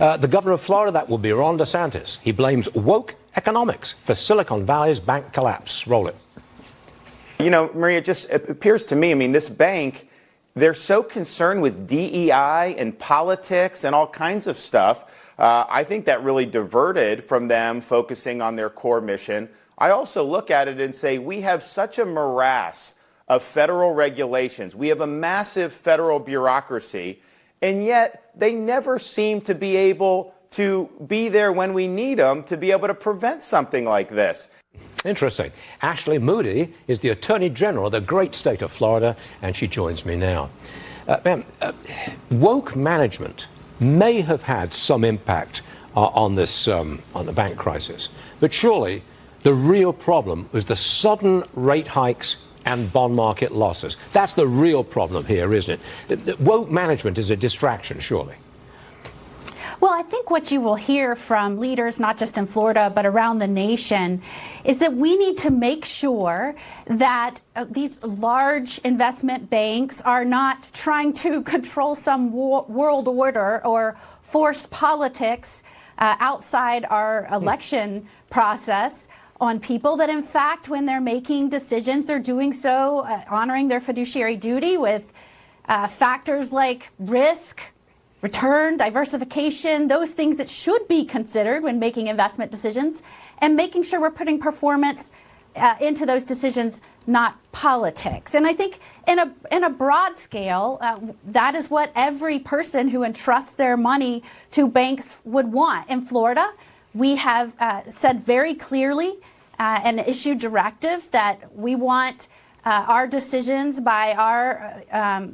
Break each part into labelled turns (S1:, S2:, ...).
S1: The governor of Florida, that will be Ron DeSantis. He blames woke economics for Silicon Valley's bank collapse. Roll it.
S2: You know, Maria, it just appears to me, this bank, they're so concerned with DEI and politics and all kinds of stuff. I think that really diverted from them focusing on their core mission. I also look at it and say we have such a morass of federal regulations. We have a massive federal bureaucracy, and yet they never seem to be able to be there when we need them to be able to prevent something like this.
S1: Interesting. Ashley Moody is the Attorney General of the great state of Florida, and she joins me now. Ma'am, woke management may have had some impact on the bank crisis, but surely the real problem was the sudden rate hikes and bond market losses. That's the real problem here, isn't it? Woke management is a distraction, surely.
S3: Well, I think what you will hear from leaders, not just in Florida, but around the nation, is that we need to make sure that these large investment banks are not trying to control some world order or force politics outside our election process on people, that in fact, when they're making decisions, they're doing so honoring their fiduciary duty with factors like risk, return, diversification, those things that should be considered when making investment decisions, and making sure we're putting performance into those decisions, not politics. And I think in a broad scale, that is what every person who entrusts their money to banks would want. In Florida, we have said very clearly and issued directives that we want our decisions by our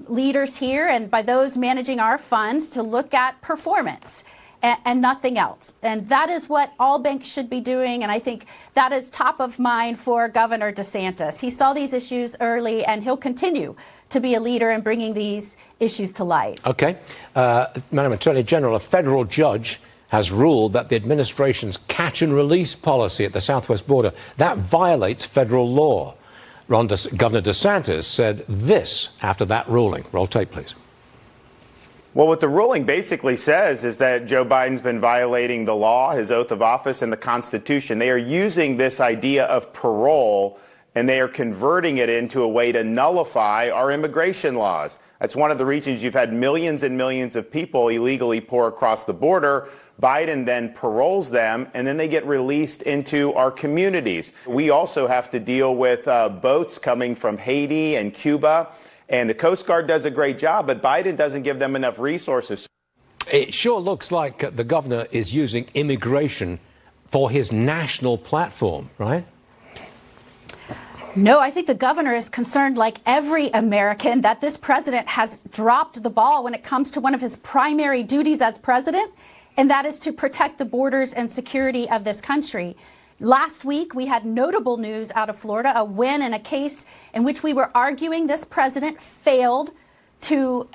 S3: leaders here and by those managing our funds to look at performance and nothing else. And that is what all banks should be doing. And I think that is top of mind for Governor DeSantis. He saw these issues early, and he'll continue to be a leader in bringing these issues to light.
S1: Okay. Madam Attorney General, a federal judge has ruled that the administration's catch and release policy at the southwest border, that violates federal law. Governor DeSantis said this after that ruling. Roll tape, please.
S2: Well, what the ruling basically says is that Joe Biden's been violating the law, his oath of office, and the Constitution. They are using this idea of parole, and they are converting it into a way to nullify our immigration laws. That's one of the reasons you've had millions and millions of people illegally pour across the border. Biden then paroles them, and then they get released into our communities. We also have to deal with boats coming from Haiti and Cuba, and the Coast Guard does a great job, but Biden doesn't give them enough resources.
S1: It sure looks like the governor is using immigration for his national platform, right?
S3: No, I think the governor is concerned, like every American, that this president has dropped the ball when it comes to one of his primary duties as president, and that is to protect the borders and security of this country. Last week, we had notable news out of Florida, a win in a case in which we were arguing this president failed to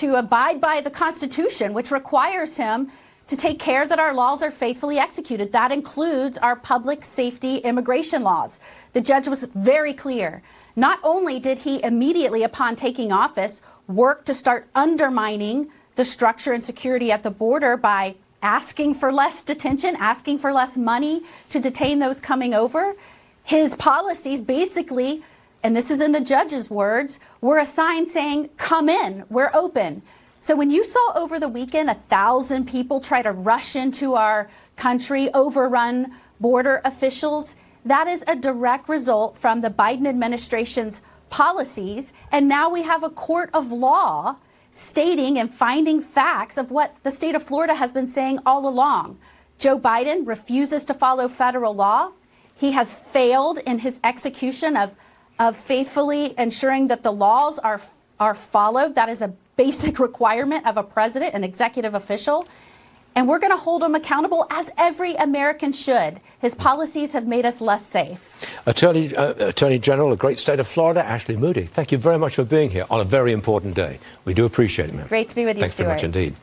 S3: abide by the Constitution, which requires him to take care that our laws are faithfully executed. That includes our public safety immigration laws. The judge was very clear. Not only did he immediately upon taking office work to start undermining the structure and security at the border by asking for less detention, asking for less money to detain those coming over, his policies basically, and this is in the judge's words, were a sign saying, come in, we're open. So when you saw over the weekend 1,000 people try to rush into our country, overrun border officials, that is a direct result from the Biden administration's policies. And now we have a court of law stating and finding facts of what the state of Florida has been saying all along. Joe Biden refuses to follow federal law. He has failed in his execution of faithfully ensuring that the laws are followed. That is a basic requirement of a president, an executive official. And we're going to hold him accountable, as every American should. His policies have made us less safe.
S1: Attorney General of the great state of Florida, Ashley Moody, thank you very much for being here on a very important day. We do appreciate it, ma'am.
S3: Great to be with you,
S1: Thanks
S3: Stuart.
S1: very much indeed.